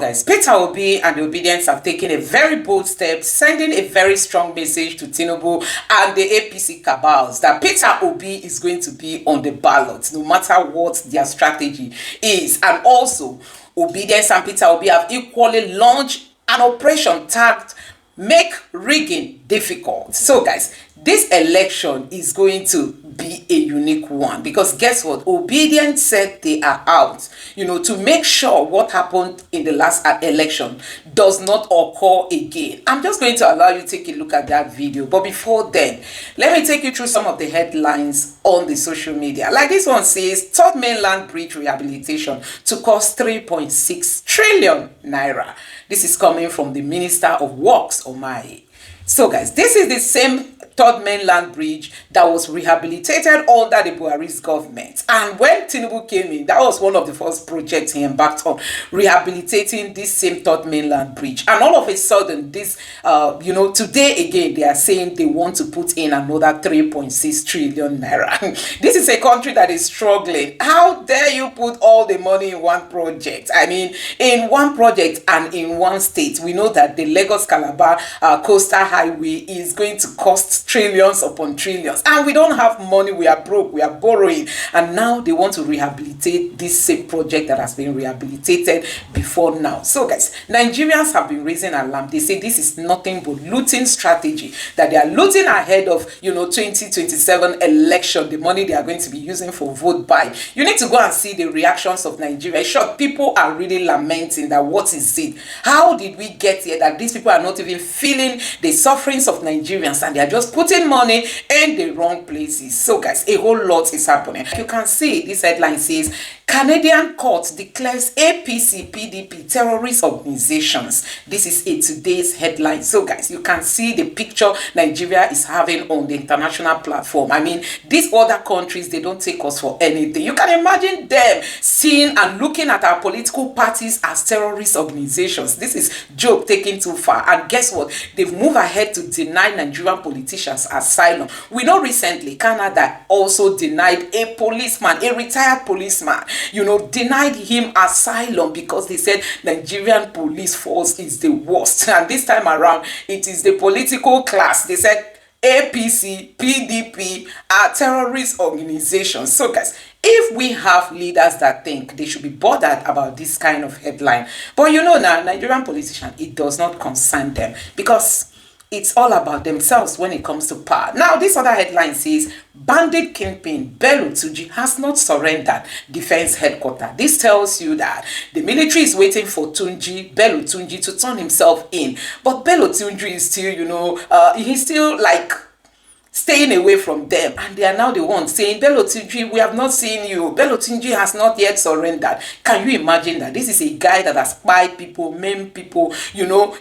guys, Peter Obi and the Obedients have taken a very bold step, sending a very strong message to Tinubu and the APC cabals that Peter Obi is going to be on the ballot, no matter what their strategy is. And also, Obedients and Peter Obi have equally launched an operation tagged "Make Rigging Difficult." So guys, this election is going to be a unique one, because guess what? Obidient said they are out, to make sure what happened in the last election does not occur again. I'm just going to allow you to take a look at that video, but before then, let me take you through some of the headlines on the social media. Like this one says, third mainland bridge rehabilitation to cost 3.6 trillion naira. This is coming from the Minister of Works, Omai. So guys, this is the same third mainland bridge that was rehabilitated under the Buhari's government. And when Tinubu came in, that was one of the first projects he embarked on, rehabilitating this same third mainland bridge. And all of a sudden, this, today again, they are saying they want to put in another 3.6 trillion naira. This is a country that is struggling. How dare you put all the money in one project? I mean, in one project and in one state. We know that the Lagos-Calabar coastal highway is going to cost trillions upon trillions, and we don't have money. We are broke, we are borrowing, and now they want to rehabilitate this same project that has been rehabilitated before now. So guys, Nigerians have been raising alarm. They say this is nothing but looting strategy, that they are looting ahead of 2027 election, the money they are going to be using for vote buy. You need to go and see the reactions of Nigeria. Sure, people are really lamenting that what is it? How did we get here that these people are not even feeling the sufferings of Nigerians, and they are just putting money in the wrong places? So guys, a whole lot is happening. You can see this headline says, Canadian court declares APC PDP terrorist organizations. This is a today's headline. So guys, you can see the picture Nigeria is having on the international platform. I mean, these other countries, they don't take us for anything. You can imagine them seeing and looking at our political parties as terrorist organizations. This is joke taken too far. And guess what? They've moved ahead to deny Nigerian politicians asylum. We know recently Canada also denied a policeman, a retired policeman, denied him asylum because they said Nigerian police force is the worst. And this time around, it is the political class. They said APC, PDP are terrorist organizations. So guys, if we have leaders that think they should be bothered about this kind of headline, but now, Nigerian politicians, it does not concern them, because it's all about themselves when it comes to power. Now, this other headline says, bandit kingpin Bello Tunji has not surrendered defense headquarters. This tells you that the military is waiting for Bello Tunji to turn himself in. But Bello Tunji is still, he's still like staying away from them, and they are now the ones saying, Bello Tunji, we have not seen you. Bello Tunji has not yet surrendered. Can you imagine that? This is a guy that has spied people, maimed people,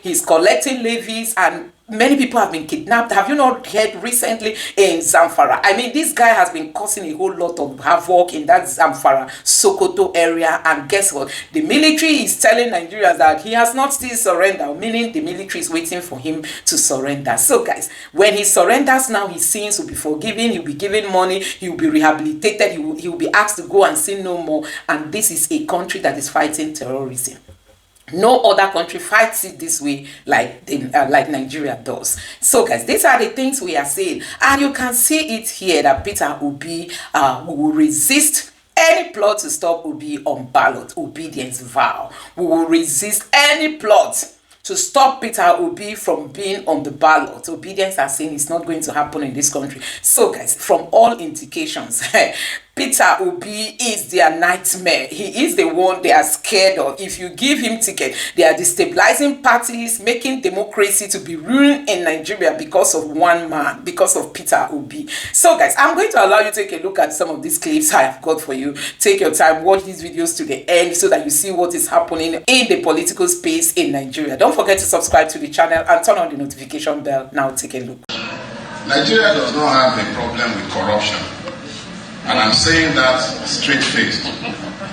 he's collecting levies, and many people have been kidnapped. Have you not heard recently in Zamfara? I mean, this guy has been causing a whole lot of havoc in that Zamfara, Sokoto area. And guess what? The military is telling Nigerians that he has not still surrendered, meaning the military is waiting for him to surrender. So guys, when he surrenders now, his sins will be forgiven. He'll be given money. He will be rehabilitated. He will be asked to go and sin no more. And this is a country that is fighting terrorism. No other country fights it this way like Nigeria does. So guys, these are the things we are saying. And you can see it here that Peter Obi will resist any plot to stop Obi on ballot. Obidients Vow. We will resist any plot to stop Peter Obi from being on the ballot. Obedients are saying it's not going to happen in this country. So guys, from all indications, Peter Obi is their nightmare. He is the one they are scared of. If you give him ticket, they are destabilizing parties, making democracy to be ruined in Nigeria because of one man, because of Peter Obi. So guys, I'm going to allow you to take a look at some of these clips I have got for you. Take your time, watch these videos to the end so that you see what is happening in the political space in Nigeria. Don't forget to subscribe to the channel and turn on the notification bell. Now take a look. Nigeria does not have a problem with corruption. And I'm saying that straight-faced.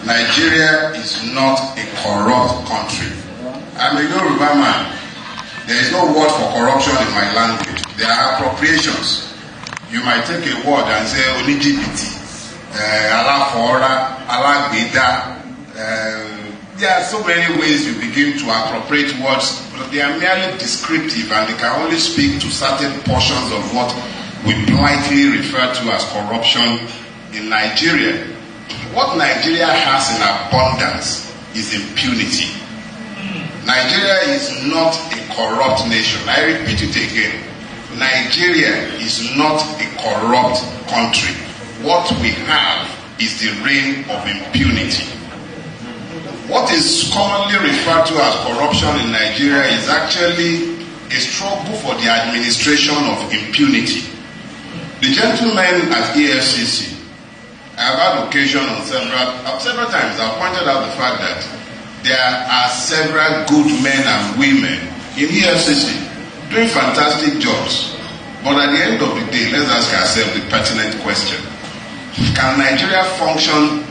Nigeria is not a corrupt country. I'm a Yoruba man. There is no word for corruption in my language. There are appropriations. You might take a word and say, Onijibiti, Alafora, Alagbeda, There are so many ways you begin to appropriate words, but they are merely descriptive and they can only speak to certain portions of what we politely refer to as corruption in Nigeria. What Nigeria has in abundance is impunity. Nigeria is not a corrupt nation. I repeat it again. Nigeria is not a corrupt country. What we have is the reign of impunity. What is commonly referred to as corruption in Nigeria is actually a struggle for the administration of impunity. The gentlemen at EFCC, I have had occasion on several times, I've pointed out the fact that there are several good men and women in EFCC doing fantastic jobs. But at the end of the day, let's ask ourselves the pertinent question. Can Nigeria function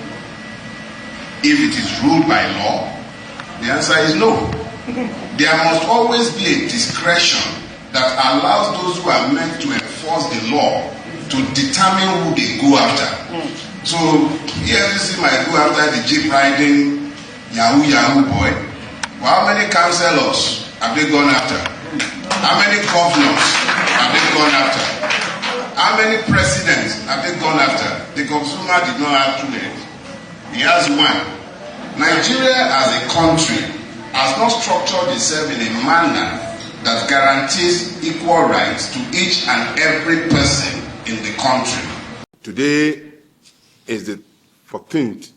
if it is ruled by law? The answer is no. There must always be a discretion that allows those who are meant to enforce the law to determine who they go after. So, EFCC might go after the jeep riding Yahoo boy. Well, how many councillors have they gone after? How many governors have they gone after? How many presidents have they gone after? The consumer did not have two heads. He has one. Nigeria as a country has not structured itself in a manner that guarantees equal rights to each and every person in the country. Today is the 14th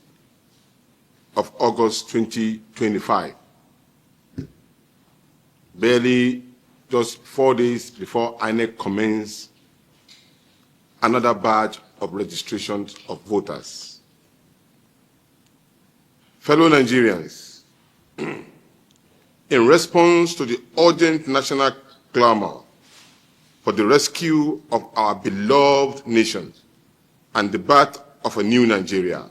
of August 2025. Barely just 4 days before INEC commenced another batch of registrations of voters. Fellow Nigerians, in response to the urgent national clamor for the rescue of our beloved nation and the birth of a new Nigeria,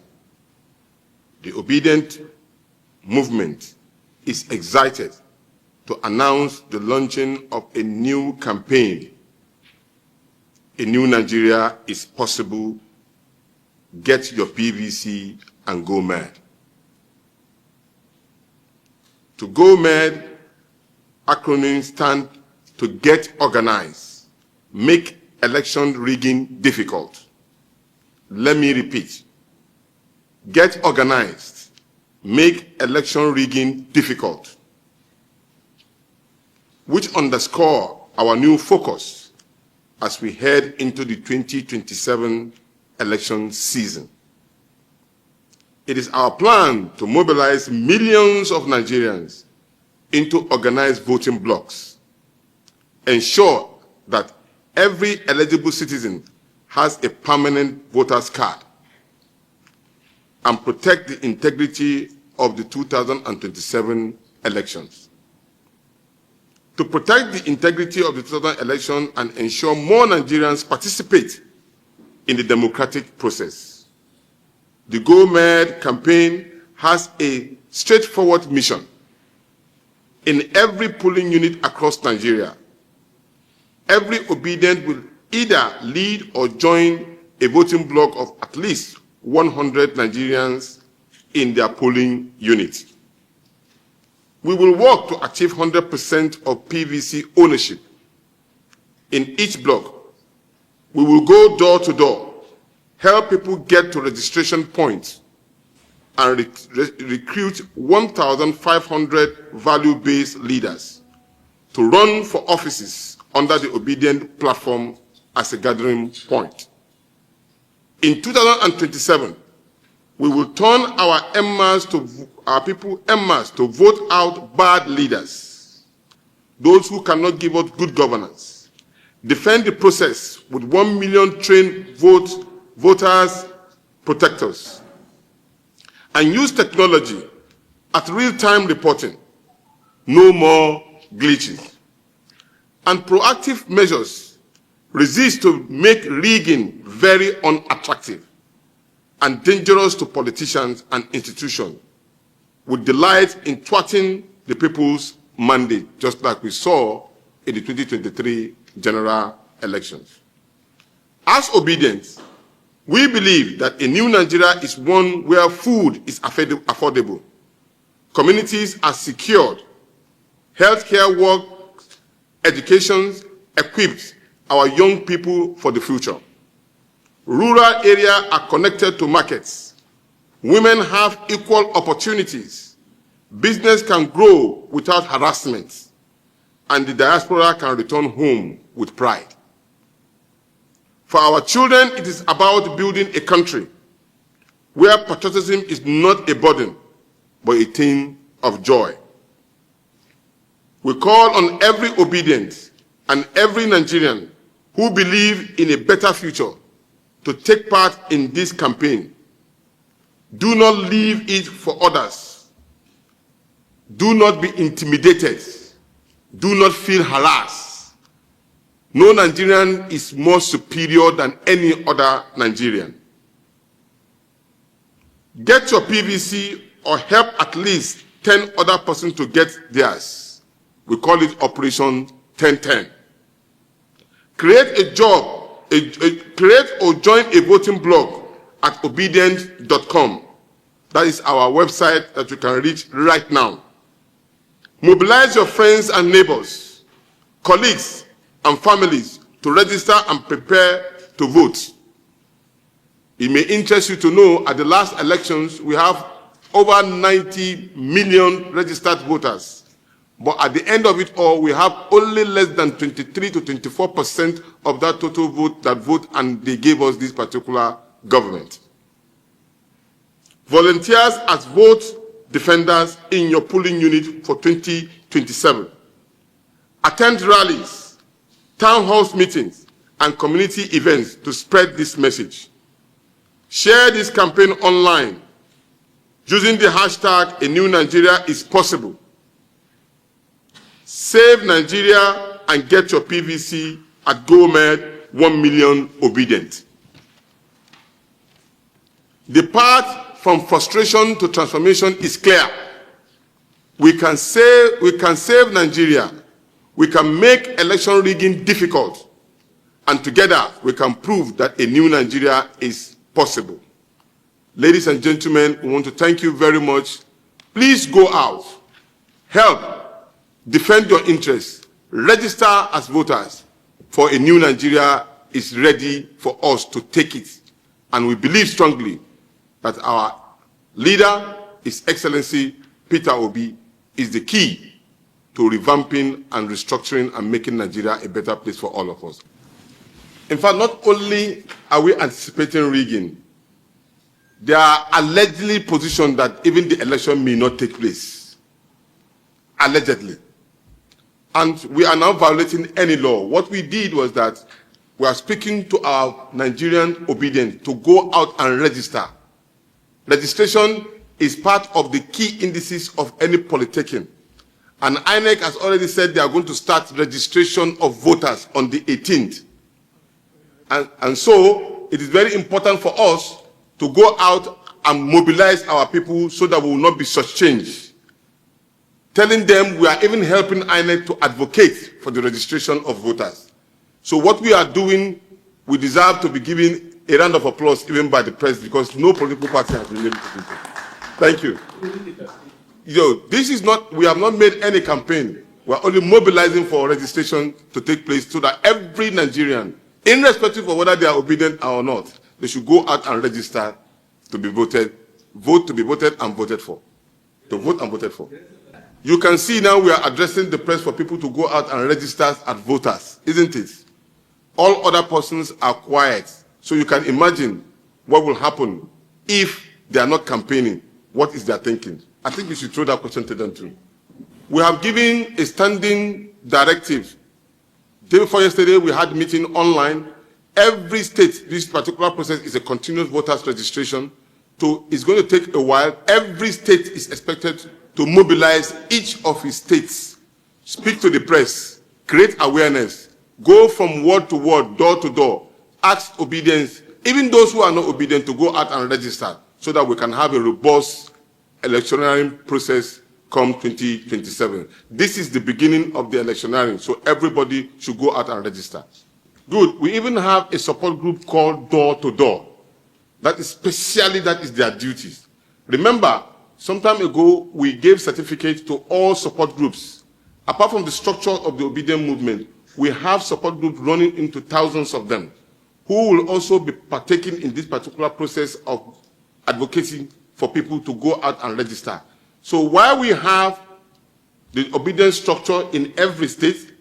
the Obidient movement is excited to announce the launching of a new campaign. A new Nigeria is possible. Get your PVC and go mad. To go mad, acronyms stand to get organized, make election rigging difficult. Let me repeat. Get organized, make election rigging difficult, which underscore our new focus as we head into the 2027 election season. It is our plan to mobilize millions of Nigerians into organized voting blocks, ensure that every eligible citizen has a permanent voter's card, and protect the integrity of the 2027 elections. To protect the integrity of the 2000 election and ensure more Nigerians participate in the democratic process, the Go Mad campaign has a straightforward mission. In every polling unit across Nigeria, every Obidient will either lead or join a voting block of at least 100 Nigerians in their polling unit. We will work to achieve 100% of PVC ownership in each block. We will go door to door, help people get to registration points, and recruit 1,500 value-based leaders to run for offices under the Obidient platform as a gathering point. In 2027, we will turn our people en masse to vote out bad leaders, those who cannot give us good governance, defend the process with 1 million trained voters protectors, and use technology at real-time reporting, no more glitches, and proactive measures resist to make rigging very unattractive and dangerous to politicians and institutions, with delight in thwarting the people's mandate, just like we saw in the 2023 general elections. As Obidient, we believe that a new Nigeria is one where food is affordable, communities are secured, healthcare works, education equips our young people for the future. Rural areas are connected to markets. Women have equal opportunities. Business can grow without harassment, and the diaspora can return home with pride. For our children, it is about building a country where patriotism is not a burden, but a thing of joy. We call on every Obidient and every Nigerian who believe in a better future to take part in this campaign. Do not leave it for others. Do not be intimidated. Do not feel harassed. No Nigerian is more superior than any other Nigerian. Get your PVC or help at least 10 other persons to get theirs. We call it Operation 1010. Create a job, create or join a voting blog at obidient.com. That is our website that you can reach right now. Mobilize your friends and neighbors, colleagues and families to register and prepare to vote. It may interest you to know at the last elections we have over 90 million registered voters. But at the end of it all, we have only less than 23 to 24% of that total vote that vote, and they gave us this particular government. Volunteers as vote defenders in your polling unit for 2027. Attend rallies, town hall meetings, and community events to spread this message. Share this campaign online using the hashtag A New Nigeria is Possible. Save Nigeria and get your PVC at GoMed 1 million Obidient. The path from frustration to transformation is clear. We can save Nigeria. We can make election rigging difficult. And together we can prove that a new Nigeria is possible. Ladies and gentlemen, we want to thank you very much. Please go out, help, defend your interests, register as voters, for a new Nigeria is ready for us to take it. And we believe strongly that our leader, His Excellency Peter Obi, is the key to revamping and restructuring and making Nigeria a better place for all of us. In fact, not only are we anticipating rigging, they are allegedly positioned that even the election may not take place. Allegedly. And we are now violating any law. What we did was that we are speaking to our Nigerian Obidient to go out and register. Registration is part of the key indices of any politicking. And INEC has already said they are going to start registration of voters on the 18th. And so it is very important for us to go out and mobilize our people so that we will not be shortchanged. Telling them we are even helping INEC to advocate for the registration of voters. So what we are doing, we deserve to be given a round of applause even by the press, because no political party has been able to do that. Thank you. This is not, we have not made any campaign. We are only mobilizing for registration to take place so that every Nigerian, irrespective of whether they are obedient or not, they should go out and register to be voted, vote to be voted and voted for. To vote and voted for. You can see now we are addressing the press for people to go out and register as voters, isn't it? All other persons are quiet. So you can imagine what will happen if they are not campaigning. What is their thinking? I think we should throw that question to them too. We have given a standing directive. Day before yesterday, we had a meeting online. Every state, this particular process is a continuous voters registration. So it's going to take a while. Every state is expected to mobilize each of its states, speak to the press, create awareness, go from word to word, door to door, ask obedience, even those who are not obedient, to go out and register so that we can have a robust electioneering process come 2027. This is the beginning of the electioneering, so everybody should go out and register. Good. We even have a support group called Door to Door. That is their duties. Remember, some time ago, we gave certificates to all support groups. Apart from the structure of the Obidient movement, we have support groups running into thousands of them, who will also be partaking in this particular process of advocating for people to go out and register. So while we have the obedient structure in every state,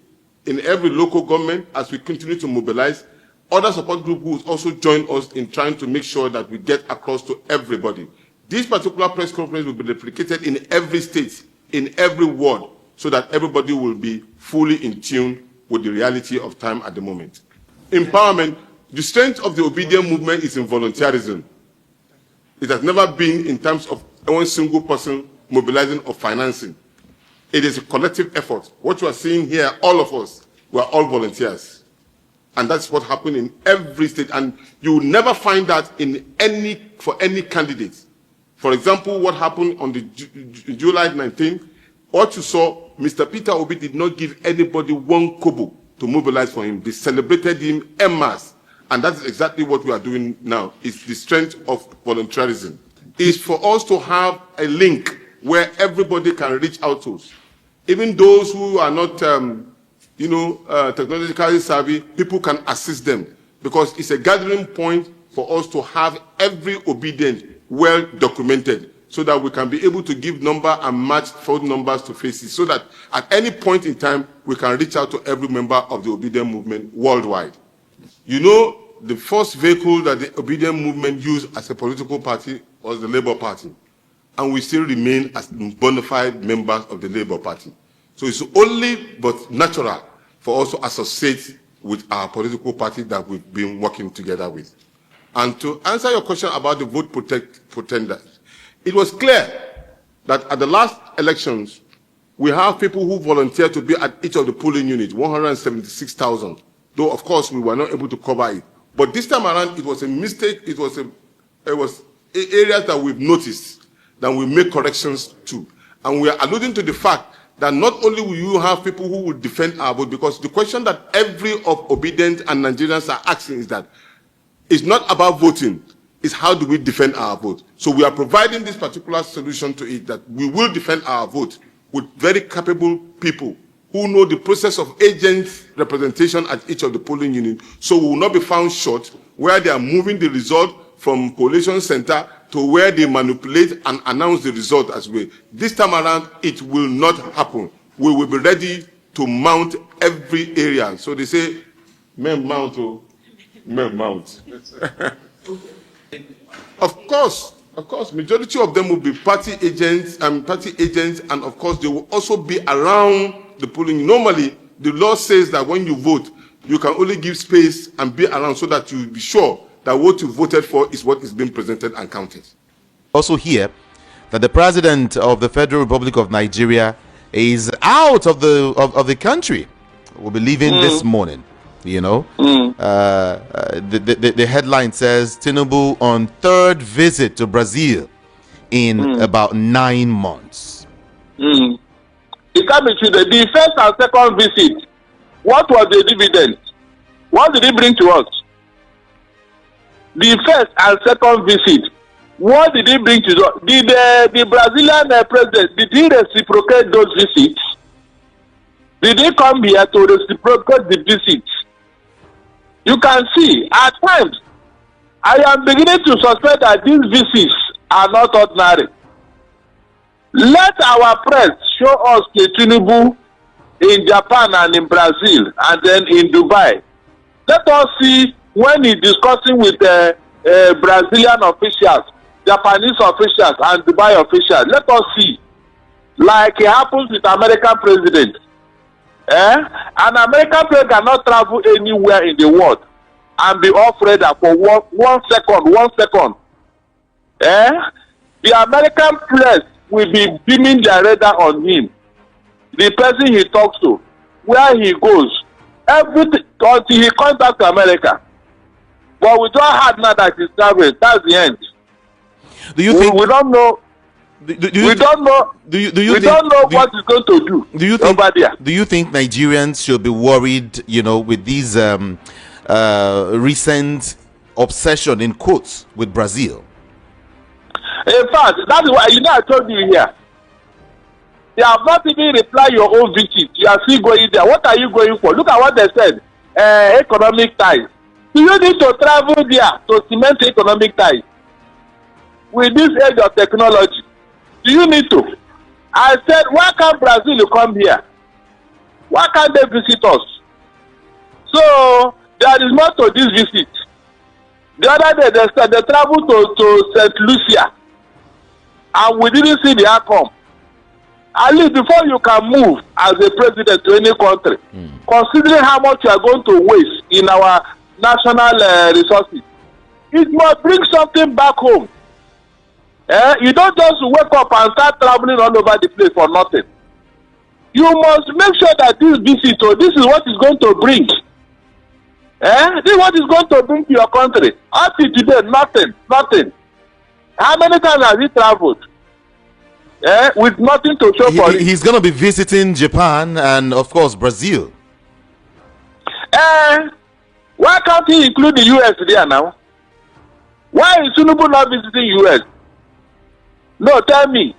in every local government, as we continue to mobilize, other support groups will also join us in trying to make sure that we get across to everybody. This particular press conference will be replicated in every state, in every ward, so that everybody will be fully in tune with the reality of time at the moment. Empowerment, the strength of the Obidient movement is in volunteerism. It has never been in terms of one single person mobilizing or financing. It is a collective effort. What you are seeing here, all of us, we are all volunteers. And that's what happened in every state. And you will never find that for any candidate. For example, what happened on the July 19th, what you saw, Mr. Peter Obi did not give anybody one kobo to mobilize for him. They celebrated him en masse. And that is exactly what we are doing now. It's the strength of volunteerism. It's for us to have a link where everybody can reach out to us. Even those who are not, technologically savvy, people can assist them, because it's a gathering point for us to have every obedient well documented, so that we can be able to give number and match phone numbers to faces, so that at any point in time, we can reach out to every member of the Obidient movement worldwide. You know, the first vehicle that the Obidient movement used as a political party was the Labour Party. And we still remain as bona fide members of the Labour Party. So it's only but natural for us to associate with our political party that we've been working together with. And to answer your question about the vote pretenders, it was clear that at the last elections, we have people who volunteered to be at each of the polling units, 176,000, though of course we were not able to cover it. But this time around, it was a mistake. It was areas that we've noticed that we make corrections to. And we are alluding to the fact that not only will you have people who will defend our vote, because the question that every of Obidient and Nigerians are asking is that it's not about voting, it's how do we defend our vote. So we are providing this particular solution to it, that we will defend our vote with very capable people who know the process of agent representation at each of the polling units, so we will not be found short where they are moving the result from collation center to where they manipulate and announce the result as well. This time around, it will not happen. We will be ready to mount every area. So they say, men mount, men mount. Of course, majority of them will be party agents, and of course they will also be around the polling. Normally, the law says that when you vote, you can only give space and be around so that you will be sure that what you voted for is what is being presented and counted. Also hear that the president of the Federal Republic of Nigeria is out of the country. Will be leaving this morning. You know, the headline says Tinubu on third visit to Brazil in about 9 months. It can be true. The first and second visit, what was the dividend? What did he bring to us? The first and second visit, what did he bring to us? Did the Brazilian president, did he reciprocate those visits? Did he come here to reciprocate the visits? You can see, at times, I am beginning to suspect that these visits are not ordinary. Let our press show us the Tinubu in Japan and in Brazil and then in Dubai. Let us see when he's discussing with Brazilian officials, Japanese officials, and Dubai officials. Let us see, like it happens with American president. An American president cannot travel anywhere in the world and be off radar for one second. The American press will be beaming their radar on him. The person he talks to, where he goes, everything until he comes back to America. But we don't have now that he's traveling. That's the end. Do you think we don't know? We don't know what he's going to do. Do you think Nigerians should be worried, with these recent obsession in quotes with Brazil? In fact, that is why, I told you here. They have not even replied your own visit. You are still going there. What are you going for? Look at what they said. Economic ties. Do you need to travel there to cement economic ties? With this age of technology, do you need to? I said, why can't Brazil come here? Why can't they visit us? So there is more to this visit. The other day they traveled to St. Lucia, and we didn't see the outcome. At least before you can move as a president to any country, considering how much you are going to waste in our national resources, it must bring something back home. You don't just wake up and start traveling all over the place for nothing. You must make sure that this visit, this is what is going to bring. This is what is going to bring to your country. Up to today, nothing. How many times has he traveled? With nothing to show for it. He's going to be visiting Japan and, of course, Brazil. Why can't he include the U.S. there now? Why is Tinubu not visiting U.S.? No, tell me.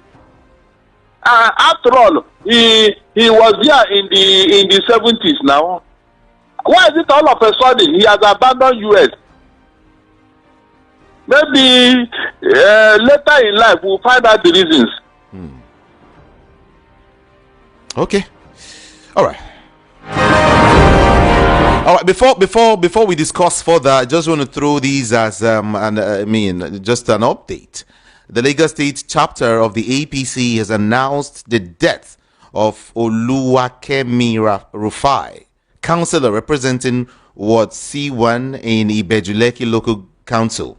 After all, he was there in the 70s now. Why is it all of a sudden he has abandoned U.S.? Maybe later in life we'll find out the reasons. Okay. All right. Before we discuss further, I just want to throw these as just an update. The Lagos State chapter of the APC has announced the death of Oluwakemi Rufai, councillor representing Ward C1 in Ibejuleki Local Council.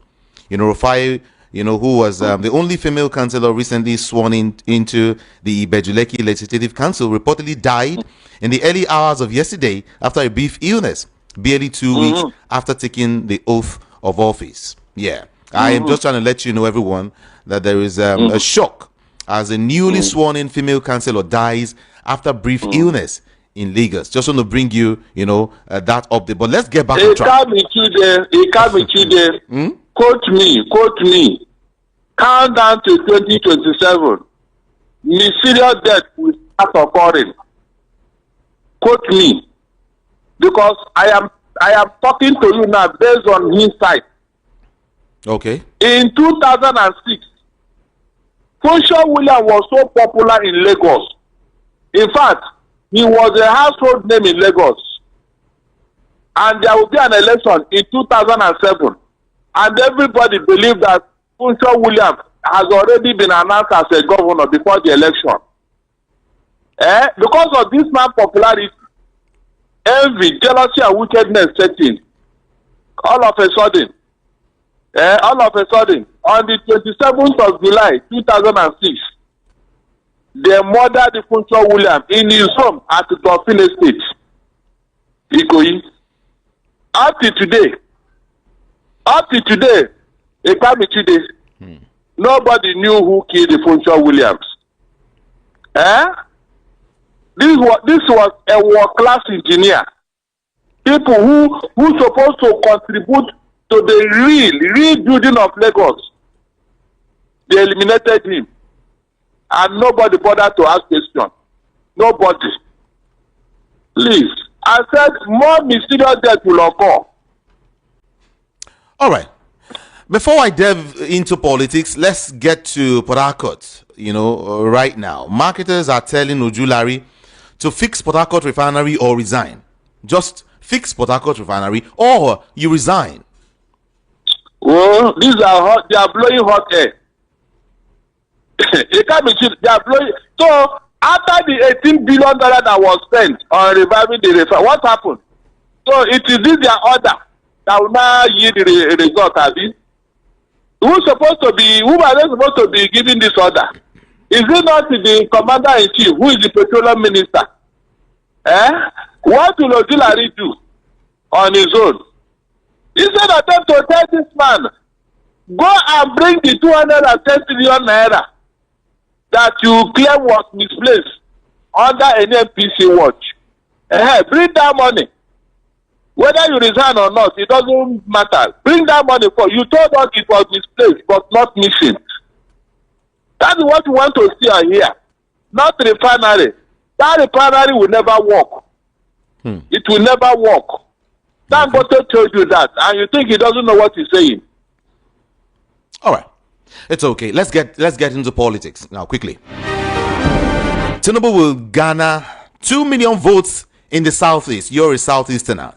Rufai, who was the only female councillor recently sworn into the Ibejuleki Legislative Council, reportedly died in the early hours of yesterday after a brief illness, barely 2 weeks after taking the oath of office. Yeah, I am just trying to let you know, everyone, that there is a shock as a newly sworn-in female councillor dies after brief illness in Lagos. Just want to bring you, that update. But let's get back on track. It can't be today. Quote me. Count down to 2027. Mysterious death will start occurring. Quote me, because I am talking to you now based on insight. Okay. In 2006, Funsho William was so popular in Lagos. In fact, he was a household name in Lagos. And there will be an election in 2007. And everybody believed that Funsho William has already been announced as a governor before the election. Because of this man's popularity, envy, jealousy, and wickedness set in. All of a sudden, on the 27th of July 2006, they murdered the Funsho William in his home at the Dolphin Estate, Ikoyi. Up to today, it can't be today. Nobody knew who killed the Funsho Williams. This was a world-class engineer. People who supposed to contribute to the rebuilding of Lagos. They eliminated him. And nobody bothered to ask questions. Nobody. Please. I said more mysterious death will occur. All right. Before I delve into politics, let's get to Port Harcourt. Right now, marketers are telling Ojulari to fix Port Harcourt Refinery or resign. Just fix Port Harcourt Refinery or you resign. Well, these are hot. They are blowing hot air. They are blowing. So after the $18 billion that was spent on reviving the refinery, what happened? So it is this their order that will now yield the result, Abi. Who are they supposed to be giving this order? Is it not the commander-in-chief, who is the petroleum minister? What will Ojulari do on his own? Instead of them to tell this man, go and bring the 210 trillion naira that you claim was misplaced under NNPC watch. Bring that money. Whether you resign or not, it doesn't matter. Bring that money for you. Told us it was misplaced but not missing. That's what we want to see and hear. Not refinery. That refinery will never work. It will never work. Dangote told you that, and you think he doesn't know what he's saying. All right, it's okay. Let's get into politics now quickly. Tinubu will garner 2 million votes in the southeast. You're a southeasterner.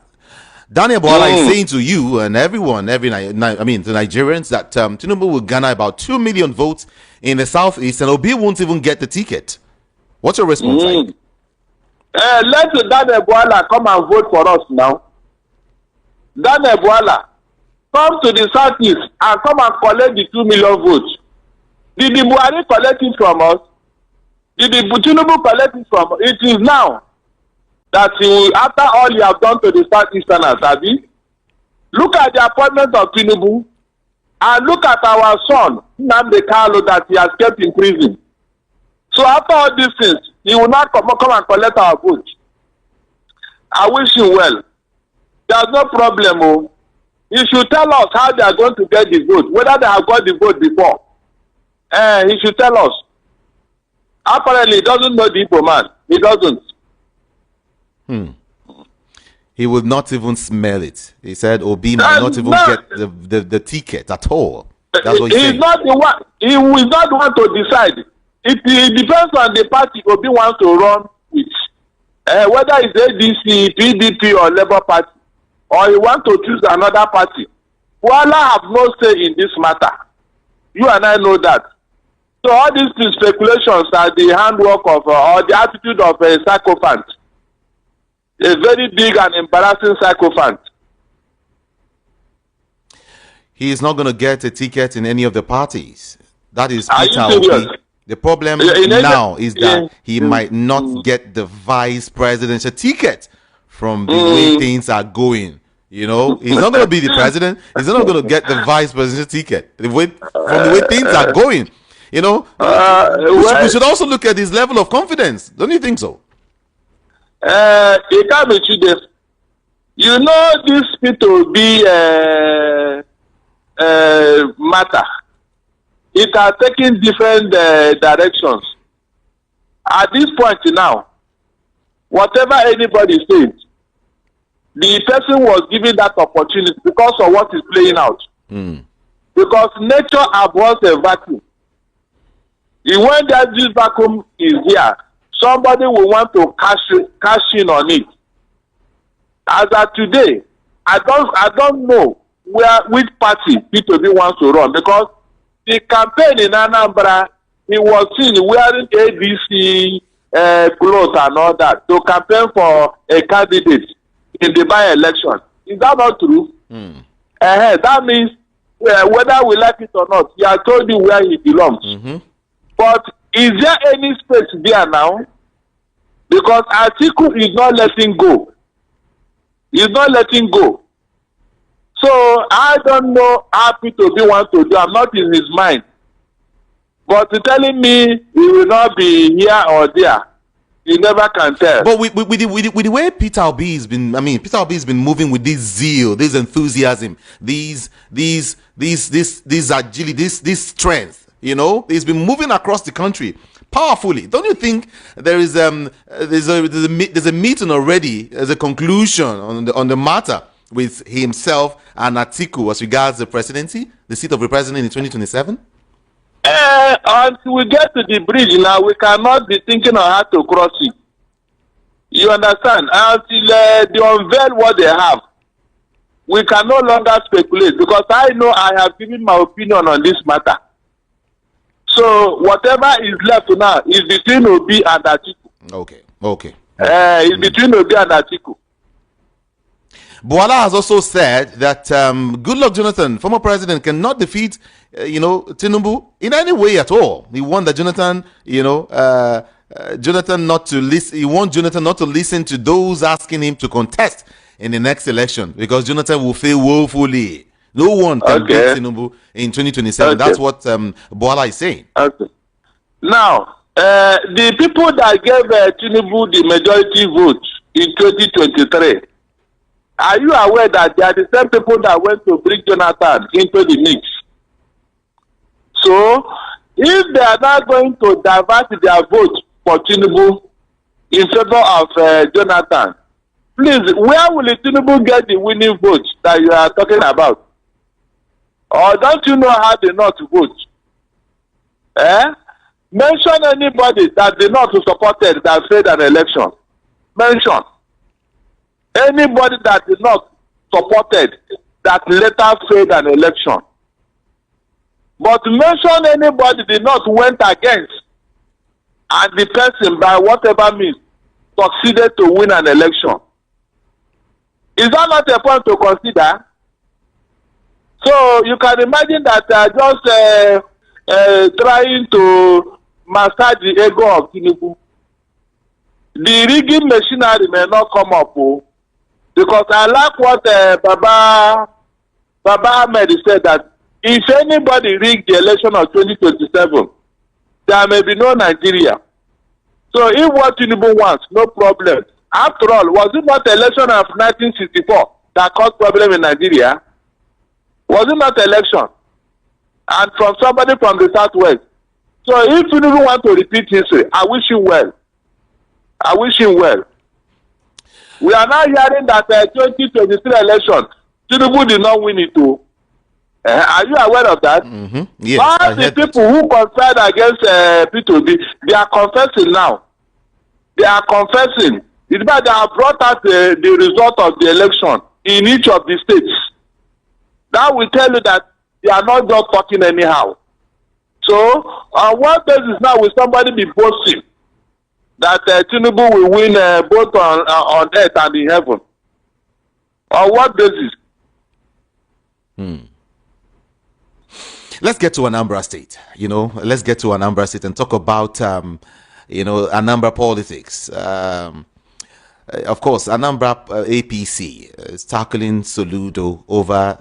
Daniel Boala is saying to you and everyone, the Nigerians, that Tinubu will garner about 2 million votes in the southeast, and Obi won't even get the ticket. What's your response like? Let Daniel Boala come and vote for us now. Daniel Boala, come to the southeast and come and collect the 2 million votes. Did the Buhari collect it from us? Did the Tinubu collect it from us? It is now that he will, after all you have done to the southeasterners, Abi, look at the appointment of Tinubu and look at our son, nnamdi that he has kept in prison. So after all these things, he will not come and collect our vote. I wish you well. There's no problem. Oh. He should tell us how they are going to get the vote, whether they have got the vote before. He should tell us. Apparently, he doesn't know the Igbo man. He doesn't. He would not even smell it. He said Obi might not even get the ticket at all. That's what he said. Not the one. He will not want to decide. It depends on the party Obi wants to run with. Whether it's ADC, PDP, or Labour Party, or he wants to choose another party. Boala have no say in this matter. You and I know that. So all these speculations are the handwork of or the attitude of a sycophant. A very big and embarrassing sycophant. He is not going to get a ticket in any of the parties. That is Peter Obi. The problem now is that he might not get the vice presidential ticket from the way things are going. You know, he's not going to be the president. He's not going to get the vice presidential ticket from the way things are going. You know, we should also look at his level of confidence. Don't you think so? It can't be today. You know, this P2B matter. It has taken different directions. At this point now, whatever anybody says, the person was given that opportunity because of what is playing out. Because nature abhors a vacuum. When this vacuum is here, somebody will want to cash in on it. As of today, I don't know which party P2B wants to run, because the campaign in Anambra, he was seen wearing ADC clothes and all that to campaign for a candidate in the by-election. Is that not true? That means whether we like it or not, he has told you where he belongs. But is there any space there now? Because Atiku is not letting go. He's not letting go. So I don't know how P2B wants to do. I'm not in his mind. But telling me he will not be here or there, you never can tell. But with the way Peter Obi has been, Peter Obi has been moving with this zeal, this enthusiasm, this agility, this strength. You know, he's been moving across the country powerfully. Don't you think there's a meeting already, there's a conclusion on the matter with himself and Atiku as regards the presidency, the seat of the president in 2027? Until we get to the bridge now, we cannot be thinking on how to cross it. You understand? Until they unveil what they have, we can no longer speculate, because I know I have given my opinion on this matter. So whatever is left now is between Obi and Atiku. Okay. It's between Obi and Atiku. Boala has also said that Goodluck Jonathan, former president, cannot defeat, Tinubu in any way at all. He wanted Jonathan, Jonathan not to listen. He wants Jonathan not to listen to those asking him to contest in the next election, because Jonathan will fail woefully. No one can beat Tinubu in 2027. That's what Boala is saying. Okay. Now, the people that gave Tinubu the majority vote in 2023, are you aware that they are the same people that went to bring Jonathan into the mix? So, If they are not going to divert their vote for Tinubu in favor of Jonathan, please, where will Tinubu get the winning vote that you are talking about? Or don't you know how they not vote? Mention anybody that did not supported that failed an election. Mention anybody that did not supported that later failed an election. But mention anybody did not went against and the person by whatever means succeeded to win an election. Is that not a point to consider? So you can imagine that just trying to massage the ego of Tinubu. The rigging machinery may not come up, because I like what Baba Ahmed said, that if anybody rigged the election of 2027, there may be no Nigeria. So if what Tinubu wants, no problem. After all, was it not the election of 1964 that caused problem in Nigeria? Was it not election? And from somebody from the southwest. So if Tinubu want to repeat history, I wish him well. I wish him well. We are now hearing that 2023 election, Tinubu did not win it too. Are you aware of that? Mm-hmm. Yes, all the people who conspired against P2B, they are confessing now. They are confessing. It's bad they have brought out the result of the election in each of the states. That will tell you that they are not just talking anyhow. So, on what basis now will somebody be boasting that Tinubu will win both on earth and in heaven? On what basis? Let's get to Anambra State. Let's get to Anambra State and talk about, Anambra politics. Of course, Anambra APC is tackling Soludo over,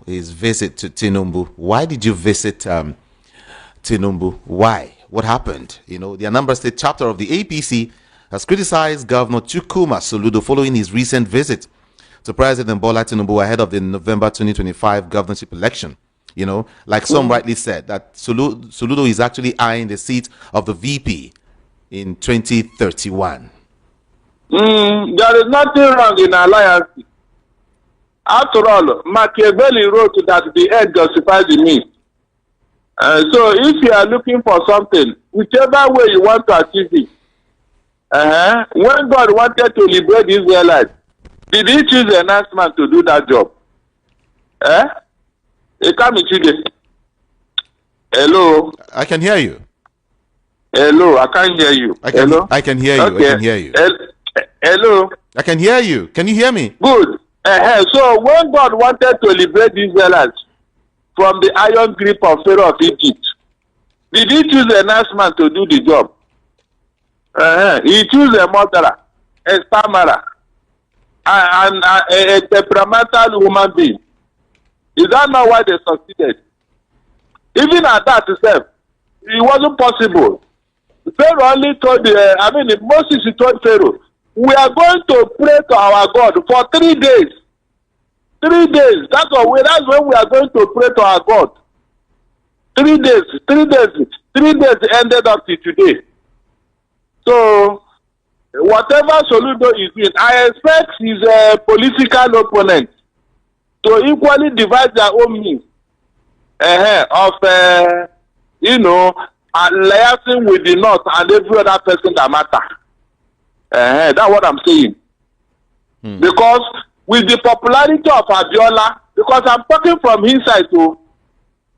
his visit to Tinubu. Why did you visit Tinubu? Why? What happened? The Anambra State chapter of the APC has criticized Governor Chukwuma Soludo following his recent visit to President Bola Tinubu ahead of the November 2025 governorship election. Like some rightly said, that Soludo is actually eyeing the seat of the VP in 2031. There is nothing wrong in alliance. After all, Machiavelli wrote that the end justifies the means. So if you are looking for something, whichever way you want to achieve it, when God wanted to liberate the Israelites, did he choose a nice man to do that job? Hello? I can hear you. Hello, I can't hear you. Hello? I can hear you. Okay. I can hear you. Hello? I can hear you. Can you hear me? Good. So when God wanted to liberate the Israelites from the iron grip of Pharaoh of Egypt, did he choose a nice man to do the job? He chose a murderer, a stammerer, and a temperamental human being. Is that not why they succeeded? Even at that itself, it wasn't possible. Pharaoh only told Moses told Pharaoh, we are going to pray to our God for 3 days. 3 days. That's when we are going to pray to our God. 3 days. 3 days. 3 days ended up to today. So, whatever Soludo is doing, I expect his political opponent to equally divide their own means of, liaising with the North and every other person that matter. That's what I'm saying. Because with the popularity of Abiola, because I'm talking from inside too,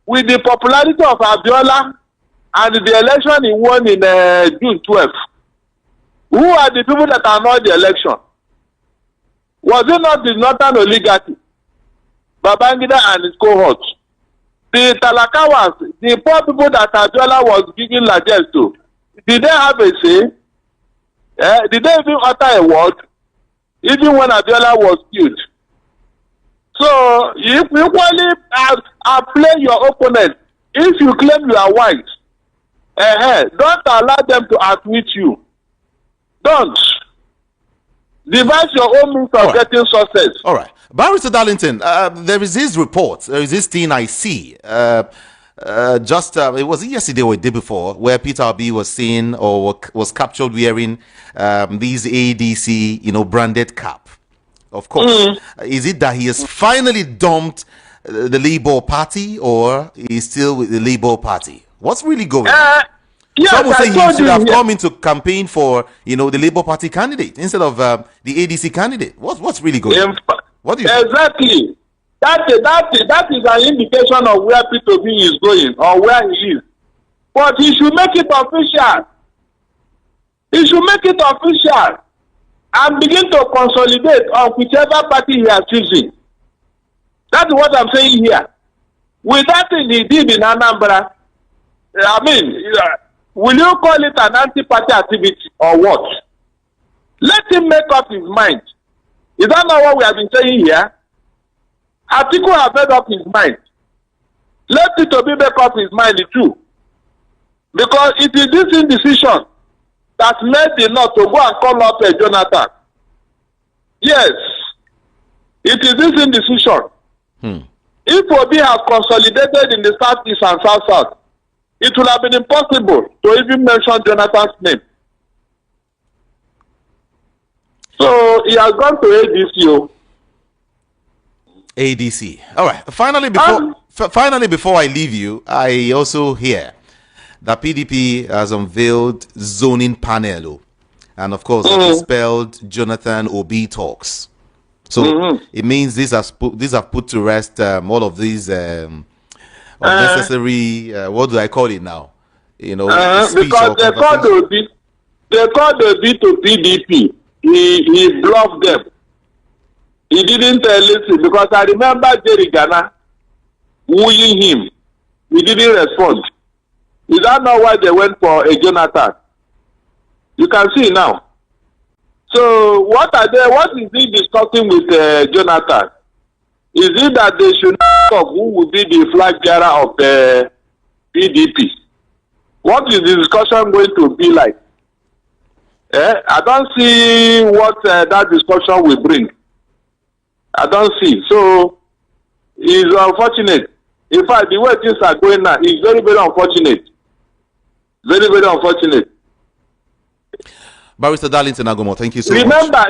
with the popularity of Abiola and the election he won in June 12th, who are the people that annoyed the election? Was it not the Northern oligarchy, Babangida and his cohorts? The Talakawas, the poor people that Abiola was giving largesse to, did they have a say? Did they even utter a word? Even when Abiola was killed. So, if you equally play your opponent, if you claim you are wise, don't allow them to outwit you. Don't. Devise your own means of getting success. All right. Barrister Darlington, there is this report, there is this thing I see. it was yesterday or the day before, where Peter Obi was seen or was captured wearing these ADC, branded cap. Of course, is it that he has finally dumped the Labour Party, or he's still with the Labour Party? What's really going on? Yes, Some will say he should have come into campaign for, the Labour Party candidate instead of the ADC candidate. What's really going on? What do you think? Exactly. That is an indication of where P2B is going or where he is. But he should make it official. He should make it official and begin to consolidate on whichever party he is choosing. That's what I'm saying here. With that thing he did in Anambra, will you call it an anti-party activity or what? Let him make up his mind. Is that not what we have been saying here? Atiku have made up his mind. Let P2B make up his mind too. Because it is this indecision that made the North to go and call up Jonathan. Yes. It is this indecision. If Obi has consolidated in the southeast and south, it would have been impossible to even mention Jonathan's name. So he has gone to ADC. ADC. All right. Finally, before I leave you, I also hear that PDP has unveiled zoning panel, and of course, expelled Jonathan Obi talks. So it means these have put to rest all of these unnecessary. What do I call it now? Because they called Obi to PDP. He bluffed them. He didn't listen, because I remember Jerry Ghana wooing him. He didn't respond. Is that not why they went for a Jonathan? You can see now. So what is he discussing with Jonathan? Is it that they should talk who will be the flag bearer of the PDP? What is the discussion going to be like? I don't see what that discussion will bring. I don't see. So it's unfortunate. In fact, the way things are going now is very, very unfortunate. Very, very unfortunate. Barrister Darlington Agomo, thank you so much. Remember,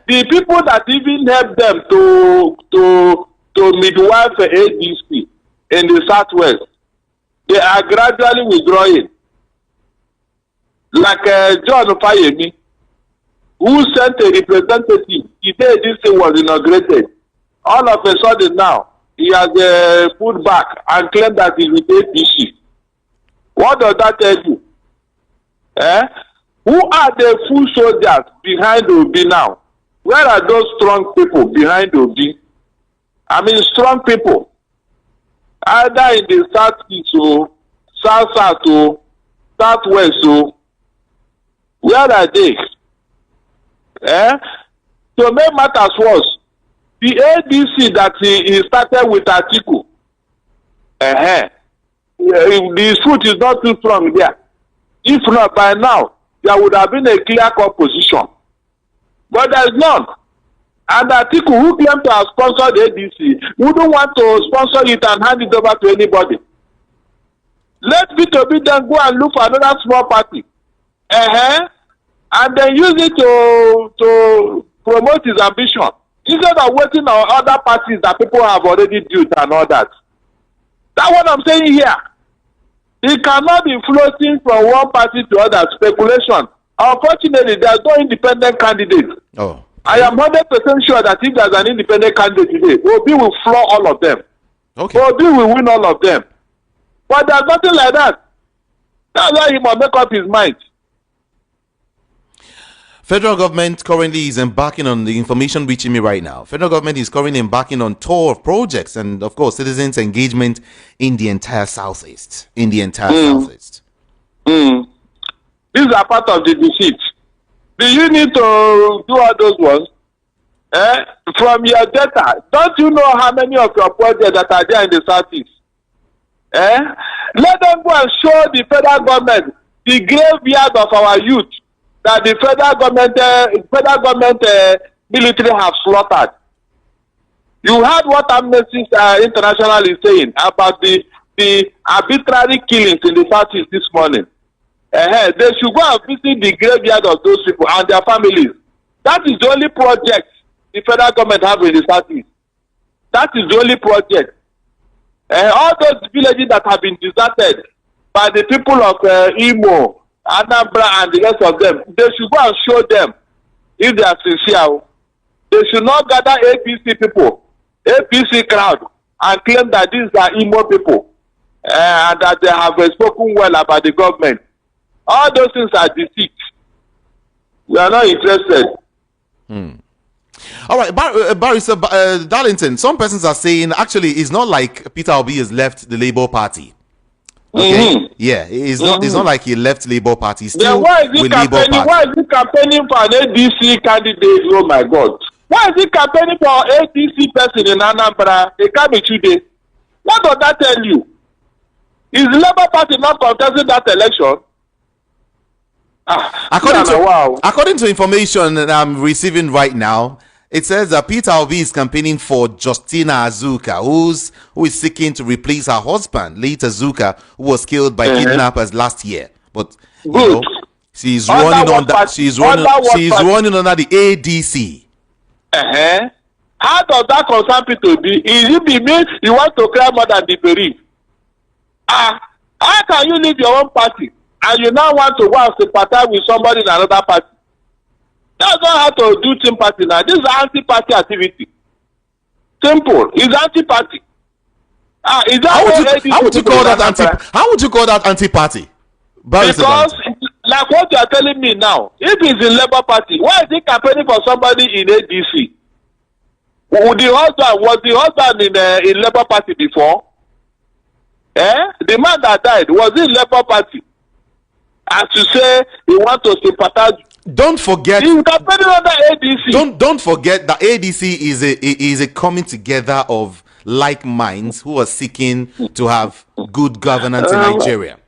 the people that even helped them to midwife ADC in the southwest, they are gradually withdrawing. Like John Fayemi, who sent a representative the day this thing was inaugurated. All of a sudden now, he has pulled back and claimed that he's with APC. What does that tell you? Who are the full soldiers behind Obi now? Where are those strong people behind Obi? Strong people. Either in the southeast or south or southwest or where are they? To make matters worse, the ADC that he started with Atiku, his foot is not too strong there. If not, by now, there would have been a clear-cut position. But there is none. And Atiku, who claimed to have sponsored the ADC, wouldn't want to sponsor it and hand it over to anybody. Let P2B then go and look for another small party. And then use it to promote his ambition. Instead of waiting on other parties that people have already built and all that. That's what I'm saying here. It cannot be floating from one party to other. Speculation. Unfortunately, there's no independent candidate. Oh. I am 100% sure that if there's an independent candidate today, Obi will floor all of them. Okay. Obi will win all of them. But there's nothing like that. That's why he must make up his mind. Federal government currently is embarking on the information reaching me right now. Federal government is currently embarking on tour of projects and, of course, citizens' engagement in the entire Southeast. Southeast. These are part of the deceit. Do you need to do all those ones? From your data, don't you know how many of your projects that are there in the Southeast? Let them go and show the federal government the graveyard of our youth that the federal government military have slaughtered. You heard what Amnesty International is saying about the arbitrary killings in the Southeast this morning. They should go and visit the graveyard of those people and their families. That is the only project the federal government have in the Southeast. That is the only project. All those villages that have been deserted by the people of Imo, Anambra, and the rest of them, they should go and show them if they are sincere. They should not gather APC people, APC crowd, and claim that these are Imo people and that they have spoken well about the government. All those things are deceit. We are not interested. All right, Barrister Darlington, some persons are saying actually it's not like Peter Obi has left the Labour Party. Okay? Yeah, it's not like he left Labour Party. Still with Labour Party. Why is he campaigning for an ADC candidate? Oh my God. Why is he campaigning for ADC person in Anambra? It can't be today. What does that tell you? Is the Labour Party not contesting that election? According to information that I'm receiving right now, it says that Peter Obi is campaigning for Justina Azuka, who is seeking to replace her husband, late Azuka, who was killed by kidnappers last year. But you know, she's running under she's running under the ADC. How does that concern Peter Obi? Is it means you want to cry more than the bereaved? How can you leave your own party and you now want to go and sympathize with somebody in another party? That's not how to do sympathy now. This is anti-party activity. Simple. It's anti-party. How would you call that anti-party? Because, like what you are telling me now, if he's in Labour Party, why is he campaigning for somebody in ADC? Was the husband in Labour Party before? The man that died, was he in Labour Party? As you say, he wants to sympathize. Don't forget. He's campaigning under ADC. Don't forget that ADC is a coming together of like minds who are seeking to have good governance in Nigeria.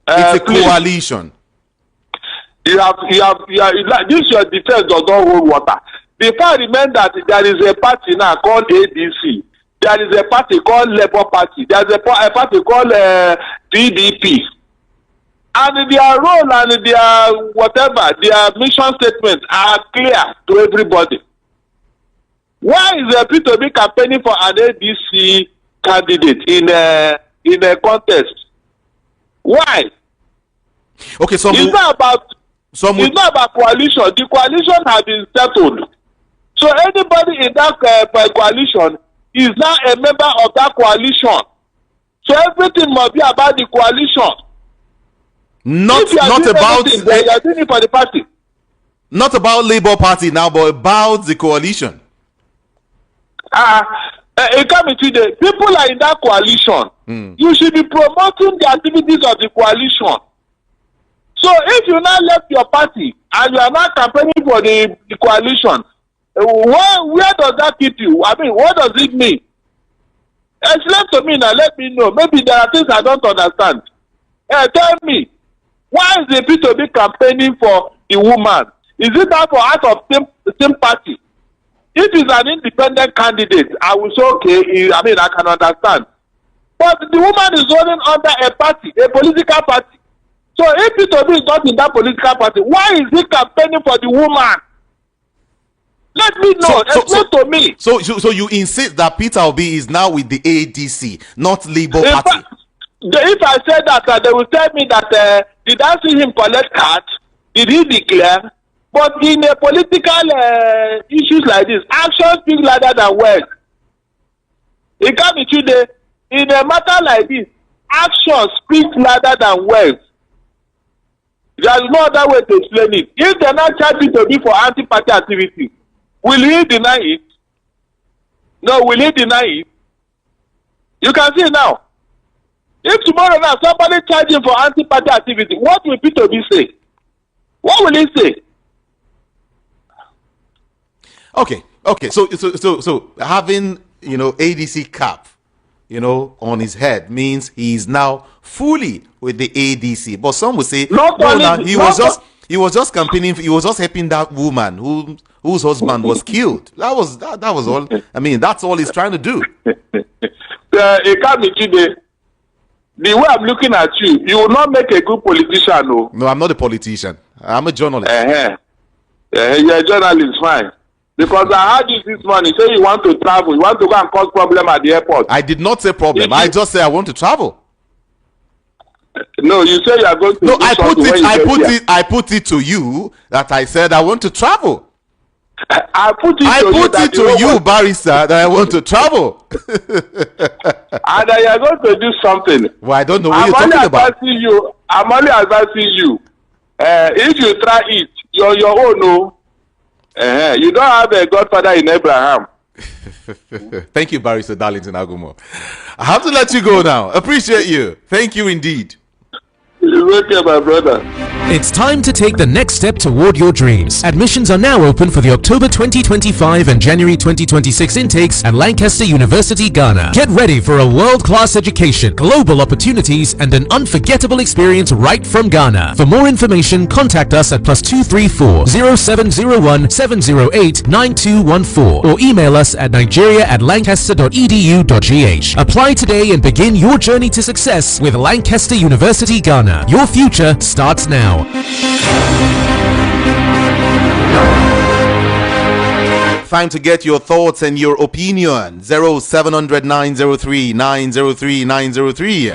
It's a coalition. You have this your defense does not hold water. Before I remember that there is a party now called ADC. There is a party called Labour Party. There is a party called PDP. And their role and their whatever, their mission statements are clear to everybody. Why is Peter Obi campaigning for an ADC candidate in a contest? Why? Okay, so it's not about coalition. The coalition has been settled. So anybody in that coalition is now a member of that coalition. So everything must be about the coalition. Not about you are doing it for the party. Not about Labour Party now, but about the coalition. It comes into the people are in that coalition. You should be promoting the activities of the coalition. So if you now left your party and you are not campaigning for the coalition, where does that keep you? I mean, what does it mean? Explain to me now. Let me know. Maybe there are things I don't understand. Tell me. Why is the Peter Obi campaigning for the woman? Is it that for out of sympathy? If he's an independent candidate, I will say, okay, I can understand. But the woman is running under a party, a political party. So if Peter Obi is not in that political party, why is he campaigning for the woman? Let me know. Explain to me. So you insist that Peter Obi is now with the ADC, not Labour Party? If I say that, they will tell me that did I see him collect cards? Did he declare? But in a political issues like this, action speaks louder than words. It can't be true. In a matter like this, action speaks louder than words. There is no other way to explain it. If they are not charging to be for anti-party activity, will he deny it? No, will he deny it? You can see now. If tomorrow now somebody charging for anti-party activity, what will Peter Obi say? What will he say? Okay. So having ADC cap, on his head means he is now fully with the ADC. But some will say he He was just campaigning. He was just helping that woman whose husband was killed. That was all. I mean, that's all he's trying to do. The way I'm looking at you, you will not make a good politician, no. No, I'm not a politician. I'm a journalist. You're a journalist, fine. Because I heard you this morning say you want to travel, you want to go and cause problem at the airport. I did not say problem. I just say I want to travel. No, you say you are going to. No, I put it to you that I said I want to travel. I put it to you, barrister, that I want to travel. And you are going to do something. Well, I don't know what you're talking about. I'm only advising you. If you try it, you're your own. No. You don't have a godfather in Abraham. Thank you, Barrister Darlington Agumo. I have to let you go now. Appreciate you. Thank you indeed. You're okay, my brother. It's time to take the next step toward your dreams. Admissions are now open for the October 2025 and January 2026 intakes at Lancaster University, Ghana. Get ready for a world-class education, global opportunities, and an unforgettable experience right from Ghana. For more information, contact us at +234 0701 708 9214 or email us at nigeria@lancaster.edu.gh. Apply today and begin your journey to success with Lancaster University, Ghana. Your future starts now. Time to get your thoughts and your opinion. 0700 903 903 903.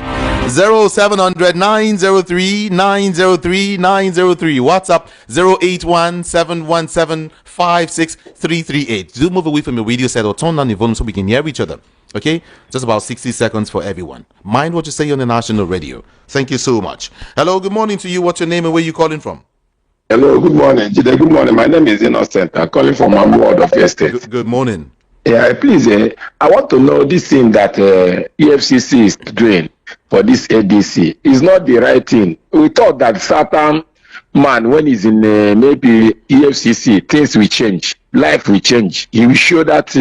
0700 903 903 903. WhatsApp 081 717 56338. Do move away from your radio set or turn down your volume so we can hear each other. Okay, just about 60 seconds for everyone. Mind what you say on the national radio. Thank you so much. Hello, good morning to you. What's your name and where you calling from? Hello, good morning. Jide, good morning. My name is Innocent. I'm calling from my ward of estate. Good morning. Yeah, please, I want to know this thing that EFCC is doing for this ADC is not the right thing. We thought that certain man, when he's in maybe EFCC, things will change. Life will change. He will show that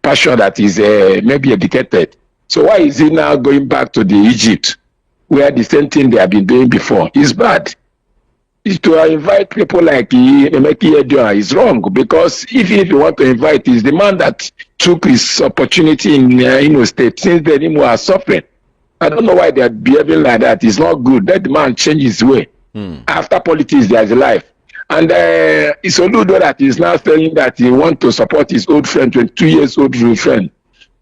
passion that is maybe educated. So why is he now going back to the Egypt, where the same thing they have been doing before? It's bad. To invite people like Emeki Edion is wrong, because if you want to invite, is the man that took his opportunity in State. Since then, him are suffering. I don't know why they are behaving like that. It's not good. Let the man change his way. After politics, there's life. And it's Oludo that is now saying that he wants to support his old friend, 22 years old friend.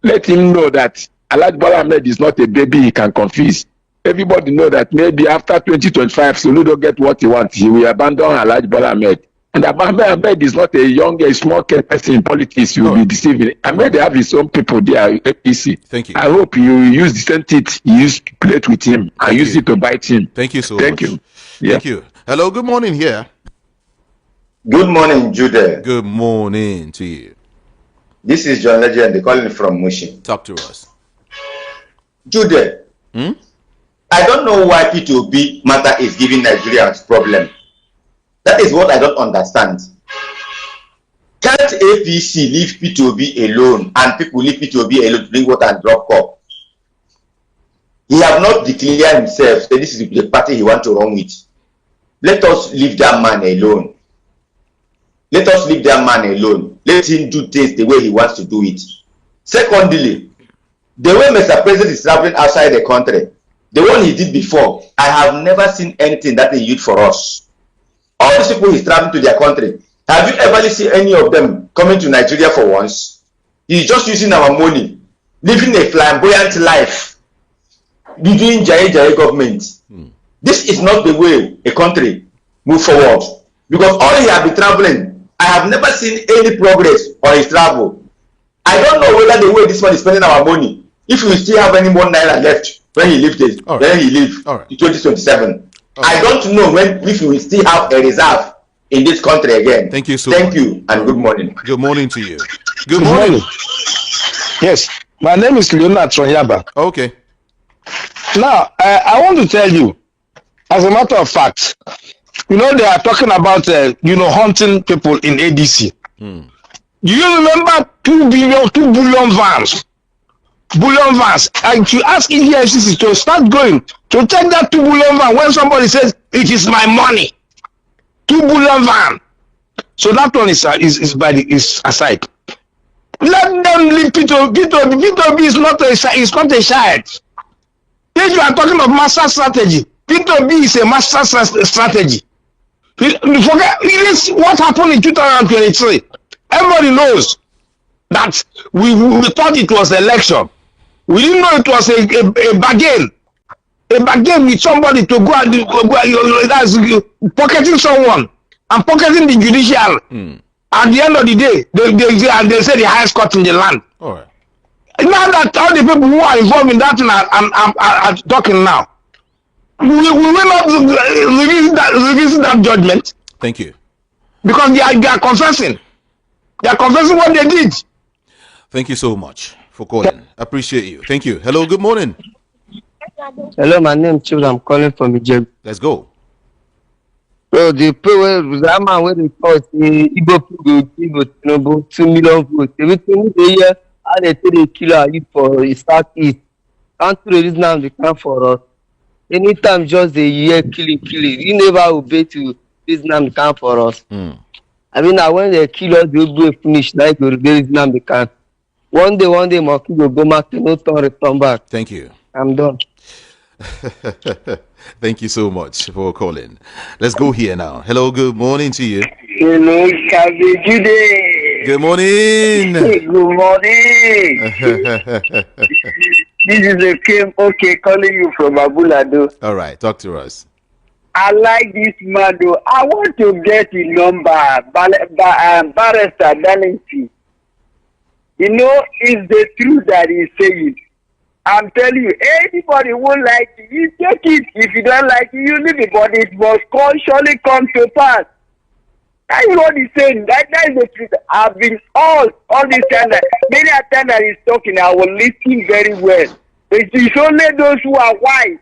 Let him know that Alhaji Bola Ahmed is not a baby he can confuse. Everybody know that maybe after 2025, Soludo get what he wants. He will abandon Alhaji Bola Ahmed. And Ahmed is not a young, small person in politics. You will be deceiving. Ahmed have his own people there at APC. Thank you. I hope you use the same teeth you used to play with him and use it to bite him. Thank you so much. Thank you. Yeah. Thank you. Hello, good morning here. Good morning, Jude. Good morning to you. This is John Legend calling from Mushi. Talk to us. Jude, I don't know why P2B matter is giving Nigerians problem. That is what I don't understand. Can't APC leave P2B alone and people leave P2B alone to drink water and drop cup? He have not declared himself that this is the party he wants to run with. Let us leave that man alone. Let us leave that man alone. Let him do things the way he wants to do it. Secondly, the way Mr. President is traveling outside the country, the one he did before, I have never seen anything that he did for us. All these people he's traveling to their country, have you ever seen any of them coming to Nigeria for once? He's just using our money, living a flamboyant life, doing Jai government. This is not the way a country move forward. Because all he has been traveling, I have never seen any progress on his travel. I don't know whether the way this man is spending our money, if we still have any more naira left when he leaves this, when he leaves to 2027. I don't know if we still have a reserve in this country again. Thank you so much. Thank you and good morning. Good morning to you. Good morning. Yes, my name is Leonard Tronyaba. Okay. Now, I want to tell you, as a matter of fact, they are talking about, hunting people in ADC. Do you remember 2 billion vans? And you ask EFCC to start going to take that 2 billion van when somebody says, it is my money. 2 billion van. So that one is aside. Let them leave P2B. P2B is not a child. If you are talking of master strategy, P2B is a master strategy. Forget what happened in 2023. Everybody knows that we thought it was election. We didn't know it was a bargain. A bargain with somebody to go and that's pocketing someone and pocketing the judicial. At the end of the day, they say the highest court in the land. All right. Now that all the people who are involved in that are talking now, we will not revisit that judgment. Thank you. Because they are confessing. They are confessing what they did. Thank you so much for calling. Appreciate you. Thank you. Hello, good morning. Hello, my name is Chief. I'm calling from Ijeb. Let's go. So the that man when they call Igbo people give Tinubu 2 million votes. Everything they hear, how they say they kill our youth for Southeast. Can't release now they come for us. Anytime just they hear killing. You never obey to this now they come for us. I mean now when they kill us, they will go finish like they release now they can. One day, Monkey will go back to no return back. Thank you. I'm done. Thank you so much for calling. Let's go here now. Hello, good morning to you. Hello, Jude. Good morning. Good morning. This is a Kim calling you from Abulado. All right, talk to us. I like this man though. I want to get the number, Barrister Darlington. You know, it's the truth that he's saying. I'm telling you, anybody won't like it, you take it. If you don't like it, you leave it. But it must surely come to pass. That is what he's saying. That is the truth. I've been all this time. Many a time that he's talking, I will listen very well. It's only those who are wise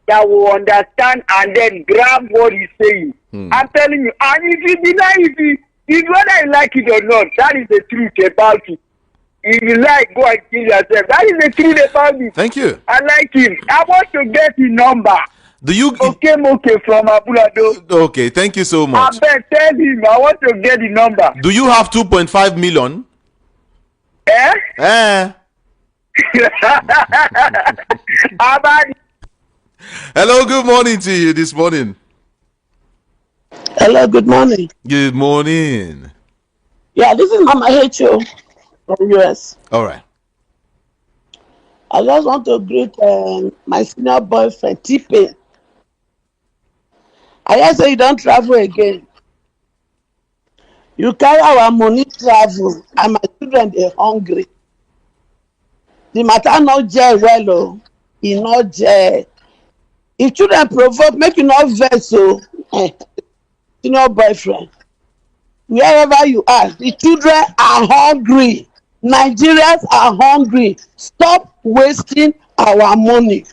that will understand and then grab what he's saying. I'm telling you. And if you deny it, if whether you like it or not, that is the truth about it. If you like, go and kill yourself. That is the truth about it. Thank you. I like him. I want to get the number. Do you? Okay, from Abulado. Okay, thank you so much. I bet tell him I want to get the number. Do you have 2.5 million? Hello, good morning to you this morning. Hello, good morning. Good morning. Yeah, this is Mama H.O. from US. All right. I just want to greet my senior boyfriend, T-Pain. I just say you don't travel again. You carry our money travel, and my children are hungry. The matter not jail well, oh. He not jail. If children provoke, make you not vex, so senior boyfriend. Wherever you are, the children are hungry. Nigerians are hungry. Stop wasting our money.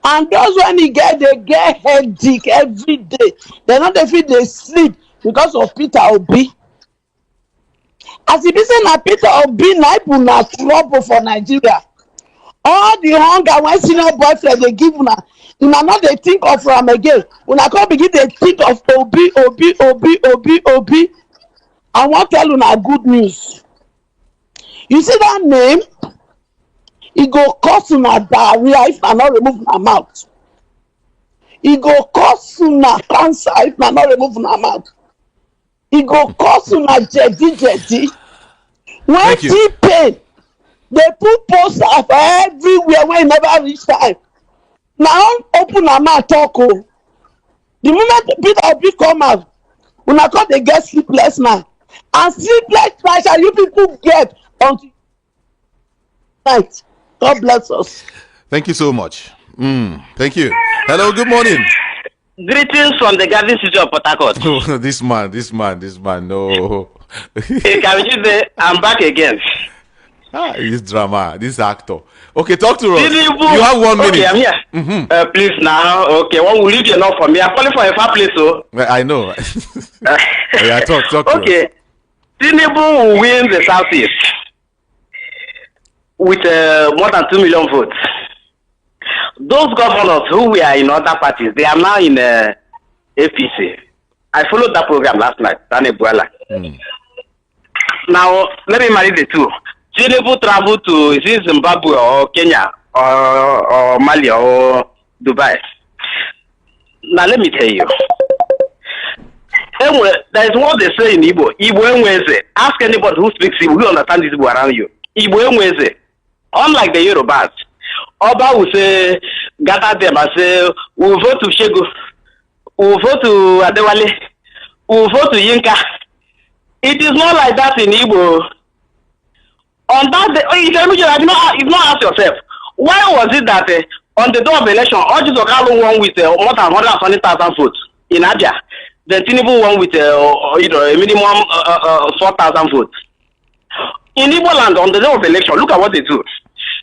And those when they get headache every day. They not feel they sleep because of Peter Obi. As if it's not Peter Obi, na trouble for Nigeria. All the hunger when senior boyfriend they give una not they think of them again. Una come begin they think of Obi. I want to tell una good news. You see that name? It go cause una diarrhea if I not remove my mouth. It go cause una cancer if I not remove my mouth. It go cause una jetty. When T-Pain, they put posters everywhere when never reach time. Now open a mouth talk. The moment Peter Obi come out, una come they get sleepless night. And sleepless night shall you people get until night. God bless us. Thank you so much. Thank you. Hello, good morning. Greetings from the Garden City of Port Harcourt. Oh, this man, no. Hey, I'm back again. This drama, this actor. Okay, talk to us. Tinubu. You have 1 minute. Okay, I'm here. Please now. Okay, one will leave you enough for me. I'm calling for a far place, so. I know. Yeah, talk to us. Okay. Tinubu will win the Southeast with more than 2 million votes. Those governors who were in other parties, they are now in APC. I followed that program last night, Daniel Buala. Now, let me marry the two. Tinubu traveled to, is it Zimbabwe or Kenya or Mali or Dubai? Now, let me tell you. Anyway, there is what they say in Igbo. Igbo enweze. Ask anybody who speaks Igbo, who understands this Igbo around you. Igbo enweze. Unlike the Yorubas, Oba will say, gather them and say, we'll vote to Shego, we'll vote to Adewale, we'll vote to Yinka. It is not like that in Igbo. On that day, you've not asked yourself, why was it that on the day of election, Orji Zokalo won with more than 120,000 votes in Abia? Then Tinubu won with a minimum 4,000 votes. In Igbo land, on the day of election, look at what they do.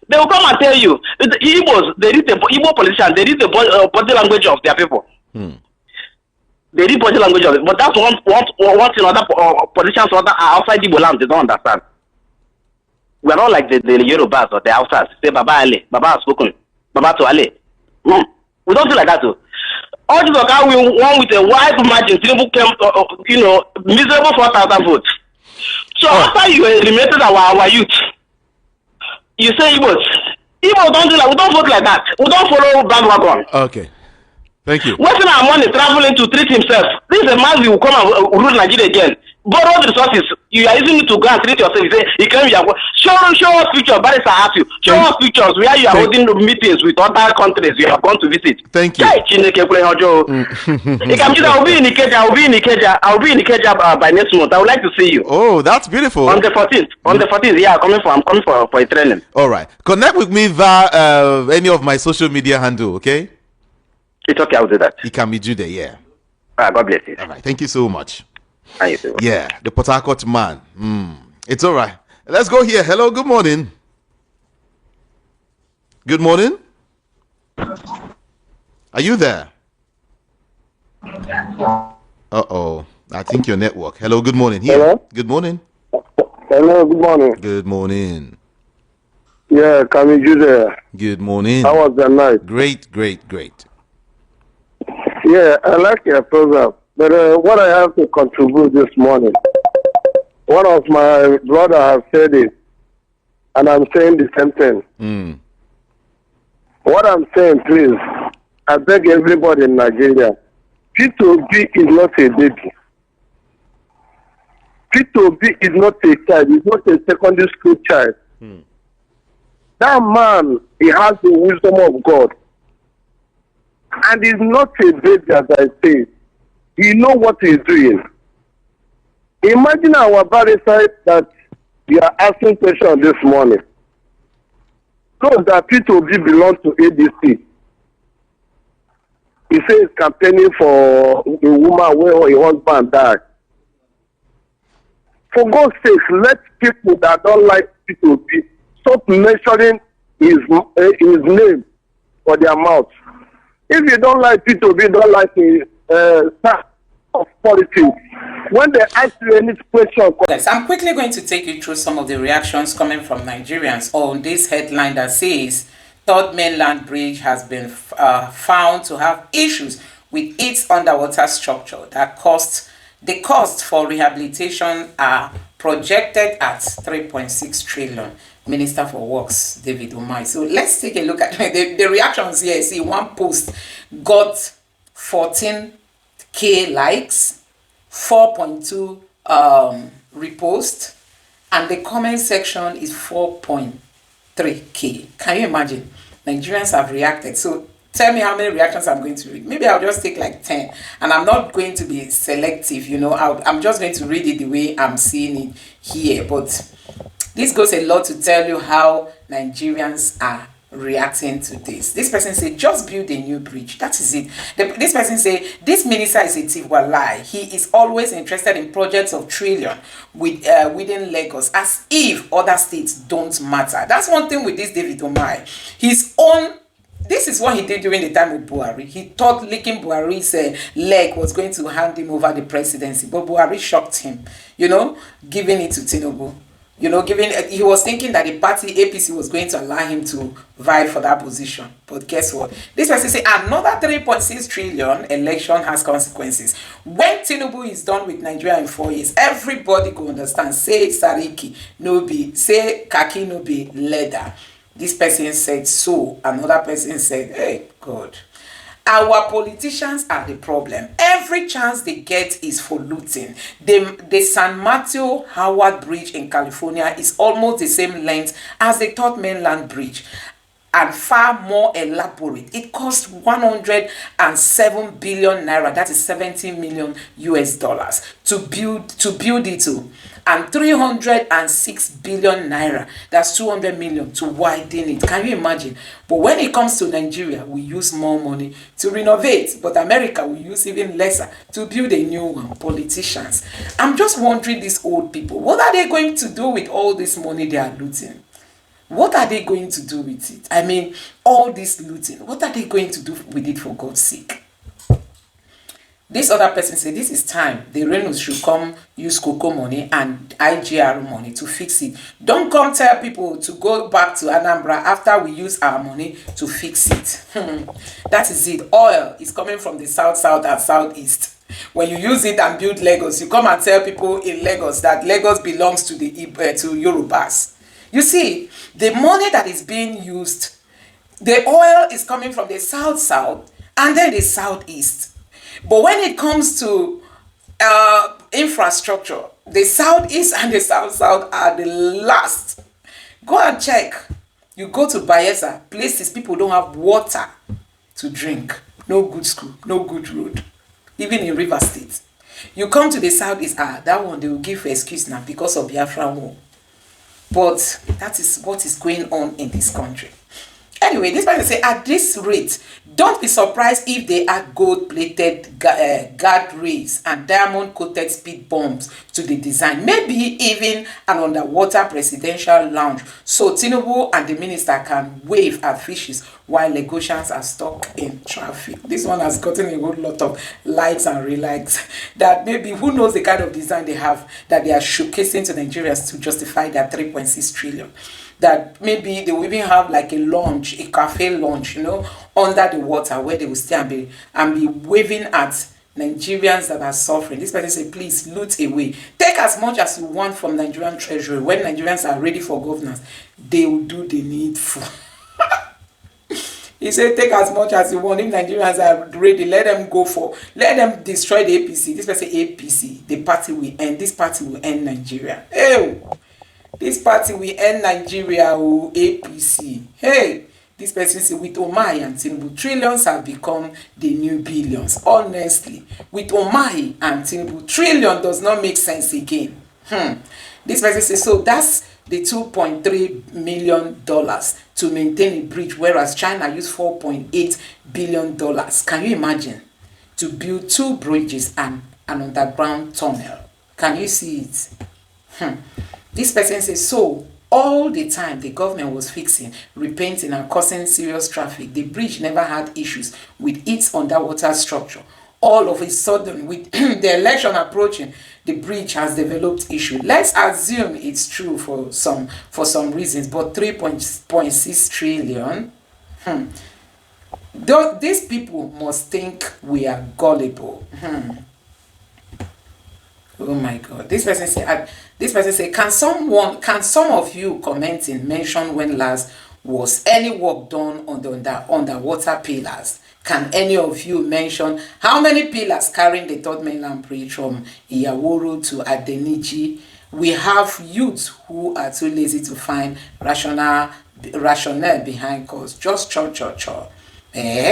They will come and tell you, the Igbos, they read the Igbo politicians, they read the body language of their people. They read body language of it. But that's one thing other politicians outside Igbo land, they don't understand. We are not like the Yorubas or the Hausas. Say, Baba Ale, Baba has spoken, Baba to Ale. We don't feel like that too. All these guys we won with a wide margin. Tinubu came, miserable 4,000 votes. So after you eliminated our youth, you say Igbos don't do like, we don't vote like that. We don't follow bandwagon. Okay. Thank you. Wasting our money traveling to treat himself. This is a man who will come and rule Nigeria again. Borrow the resources. You are using it to go and treat yourself. You say, he came here. Show us pictures. Barrister asked you. Show us pictures where you are holding meetings with other countries you have gone to visit. Thank you. I'll be in Ikeja by next month. I would like to see you. Oh, that's beautiful. On the 14th. On the 14th, yeah, I'm coming for a training. All right. Connect with me via any of my social media handle, okay? It's okay, I'll do that. It can be Jude, yeah. God bless you. All right. Thank you so much. Thank you. Yeah, the Port Harcourt man. It's all right. Let's go here. Hello, good morning. Good morning. Are you there? Uh-oh. I think your network. Hello, good morning. Here. Hello? Good morning. Hello, good morning. Good morning. Yeah, Kami Jude. Good morning. How was the night? Great. Yeah, I like your program. But what I have to contribute this morning, one of my brother has said it, and I'm saying the same thing. What I'm saying, please, I beg everybody in Nigeria, P2B is not a baby. P2B is not a child. He's not a secondary school child. That man, he has the wisdom of God. And he's not a baby, as I say. He knows what he's doing. Imagine our barrister that we are asking questions this morning. Those that P2B belong to ADC. He says campaigning for a woman where her husband died. For God's sake, let people that don't like P2B stop mentioning his name for their mouth. If you don't like P2B, don't like his of politics. When they ask you any question, yes, I'm quickly going to take you through some of the reactions coming from Nigerians on this headline that says Third Mainland Bridge has been found to have issues with its underwater structure that the cost for rehabilitation are projected at 3.6 trillion. Minister for Works, David Umai. So let's take a look at the reactions here. See, one post got 14K likes, 4.2 repost, and the comment section is 4.3K. Can you imagine? Nigerians have reacted. So tell me how many reactions I'm going to read. Maybe I'll just take like 10, and I'm not going to be selective, I'm just going to read it the way I'm seeing it here. But this goes a lot to tell you how Nigerians are reacting to this. This person say, just build a new bridge. That is it. This person say, this minister is a thief. Walai. He is always interested in projects of trillion within Lagos, as if other states don't matter. That's one thing with this David Umai. This is what he did during the time of Buhari. He thought licking Buhari's leg was going to hand him over the presidency, but Buhari shocked him, giving it to Tinubu. You know, given he was thinking that the party APC was going to allow him to vie for that position. But guess what? This person say another 3.6 trillion election has consequences. When Tinubu is done with Nigeria in 4 years, everybody go understand. Say Sariki no be, say Kaki no be leather. This person said so. Another person said, hey, God. Our politicians are the problem. Every chance they get is for looting. The San Mateo Howard Bridge in California is almost the same length as the Third Mainland Bridge and far more elaborate. It cost 107 billion naira, that is 70 million US dollars to build it to, and 306 billion naira, that's 200 million to widen it. Can you imagine? But when it comes to Nigeria, we use more money to renovate, but America will use even lesser to build a new one. Politicians, I'm just wondering, these old people, what are they going to do with all this money they are looting? What are they going to do with it? I mean, all this looting, what are they going to do with it, for God's sake? This other person said this is time the Renos should come use cocoa money and IGR money to fix it. Don't come tell people to go back to Anambra after we use our money to fix it. That is it. Oil is coming from the south and southeast. When you use it and build Lagos, you come and tell people in Lagos that Lagos belongs to the to Yorubas. You see, the money that is being used, the oil is coming from the south and then the southeast. But when it comes to infrastructure, the southeast and the south are the last. Go and check. You go to Bayelsa, places people don't have water to drink. No good school, no good road. Even in River State. You come to the southeast, that one they will give for excuse now because of Biafra war. But that is what is going on in this country. Anyway, this person say, at this rate, don't be surprised if they add gold-plated guard rails and diamond-coated speed bombs to the design. Maybe even an underwater presidential lounge, so Tinubu and the minister can wave at fishes while Lagosians are stuck in traffic. This one has gotten a whole lot of likes and relikes. That maybe, who knows the kind of design they have that they are showcasing to Nigerians to justify their 3.6 trillion. That maybe they will even have like a lounge, a cafe lounge, you know, under the water where they will stay and be waving at Nigerians that are suffering. This person said, please loot away. Take as much as you want from Nigerian treasury. When Nigerians are ready for governance, they will do the needful. He said, take as much as you want. If Nigerians are ready, let them destroy the APC. This person say APC, the party will end. This party will end Nigeria. Ew. This party will end Nigeria, APC. Hey, this person says, with Omahi and Tinubu, trillions have become the new billions. Honestly, with Omahi and Tinubu, trillion does not make sense again. This person says, so that's the $2.3 million to maintain a bridge, whereas China used $4.8 billion. Can you imagine? To build 2 bridges and an underground tunnel. Can you see it? This person says, so all the time the government was fixing, repainting and causing serious traffic. The bridge never had issues with its underwater structure. All of a sudden, with the election approaching, the bridge has developed issue. Let's assume it's true for some reasons, but 3.6 trillion. These people must think we are gullible. Oh my God! This person say, can some of you commenting mention when last was any work done on the underwater pillars? Can any of you mention how many pillars carrying the Third Mainland Bridge from Iyaworo to Adeniji? We have youths who are too lazy to find rationale behind cause. Just cho.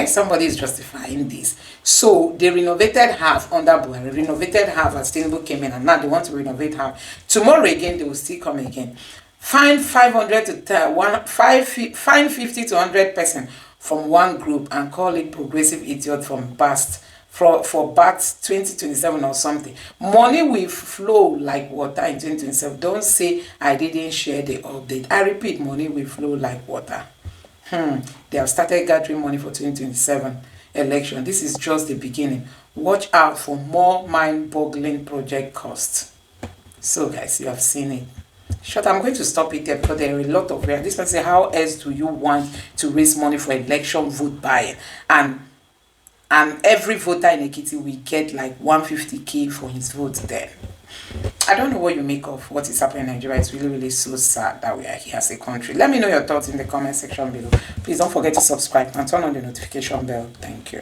Somebody is justifying this. So they renovated half under Buhari, renovated half as Tinubu came in, and now they want to renovate half. Tomorrow again, they will still come again. Fine 50 to 100 person from one group and call it progressive idiot from BAST for BAT 2027 or something. Money will flow like water in 2027. Don't say I didn't share the update. I repeat, money will flow like water. They have started gathering money for 2027 election. This is just the beginning. Watch out for more mind-boggling project costs. So guys, you have seen it. Short, I'm going to stop it there because there are a lot of this person say, how else do you want to raise money for election vote buying? And every voter in Ekiti will get like 150k for his vote then. I don't know what you make of what is happening in Nigeria. It's really, really so sad that we are here as a country. Let me know your thoughts in the comment section below. Please don't forget to subscribe and turn on the notification bell. Thank you.